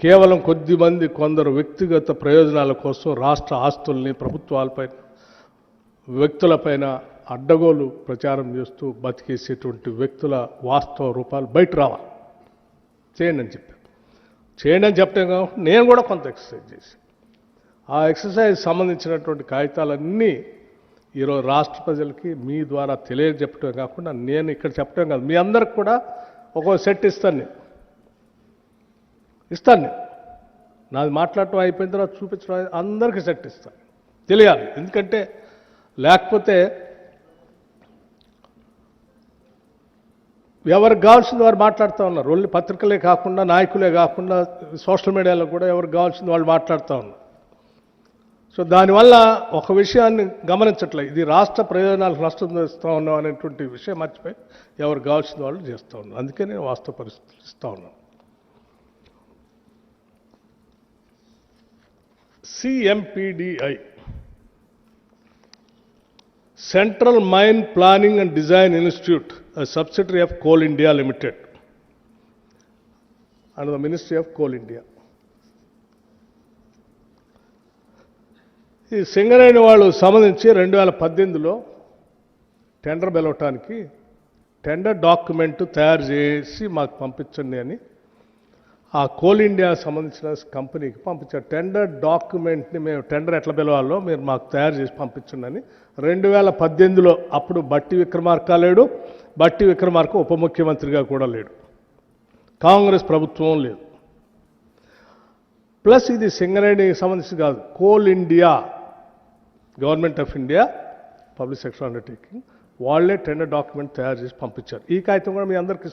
కేవలం కొద్దిమంది కొందరు వ్యక్తిగత ప్రయోజనాల కోసం రాష్ట్ర ఆస్తుల్ని ప్రభుత్వాలపై వ్యక్తులపైన అడ్డగోలు ప్రచారం చేస్తూ బతికేసేటువంటి వ్యక్తుల వాస్తవ రూపాలు బయట రావాలి. చేయండి అని చెప్పాను. చేయండి అని చెప్పడం కాకుండా నేను కూడా కొంత ఎక్సర్సైజ్ చేసి ఆ ఎక్సర్సైజ్ సంబంధించినటువంటి కాగితాలన్నీ ఈరోజు రాష్ట్ర ప్రజలకి మీ ద్వారా తెలియజెప్పడం కాకుండా నేను ఇక్కడ చెప్పడం కాదు, మీ అందరికి కూడా ఒక్కో సెట్ ఇస్తాను. నాది మాట్లాడటం అయిపోయిన తర్వాత చూపించడం అందరికీ సెట్ ఇస్తాను, తెలియాలి. ఎందుకంటే లేకపోతే ఎవరికి కావాల్సింది వారు మాట్లాడుతూ ఉన్నారు. ఓన్లీ పత్రికలే కాకుండా, నాయకులే కాకుండా, సోషల్ మీడియాలో కూడా ఎవరికి కావాల్సింది వాళ్ళు మాట్లాడుతూ ఉన్నారు. సో దానివల్ల ఒక విషయాన్ని గమనించట్లే, ఇది రాష్ట్ర ప్రయోజనాలకు నష్టం చేస్తూ ఉన్నాం అనేటువంటి విషయం మర్చిపోయి ఎవరికి కావాల్సింది వాళ్ళు చేస్తూ ఉన్నారు. అందుకే నేను వాస్తవ పరిస్థితులు ఇస్తూ ఉన్నాను. CMPDI, Central Mine Planning and Design Institute, a subsidiary of Coal India Limited, under the Ministry of Coal India. ఈ సింగరేణి వాళ్ళు సంబంధించి 2018లో టెండర్ పిలవటానికి టెండర్ డాక్యుమెంట్ తయారు చేసి మాకు పంపించండి అని ఆ కోల్ ఇండియా సంబంధించిన కంపెనీకి పంపించారు. టెండర్ డాక్యుమెంట్ని మేము టెండర్ ఎట్లా పిలవాలో మీరు మాకు తయారు చేసి పంపించండి అని 2018లో. అప్పుడు బట్టి విక్రమార్క లేడు, బట్టి విక్రమార్క ఉప ముఖ్యమంత్రిగా కూడా లేడు, కాంగ్రెస్ ప్రభుత్వం లేదు. ప్లస్ ఇది సింగరేణికి సంబంధించి కాదు, coal India, government of India public sector undertaking, వాళ్ళే టెండర్ డాక్యుమెంట్ తయారు చేసి పంపించారు. ఈ కాగితం కూడా మీ అందరికీ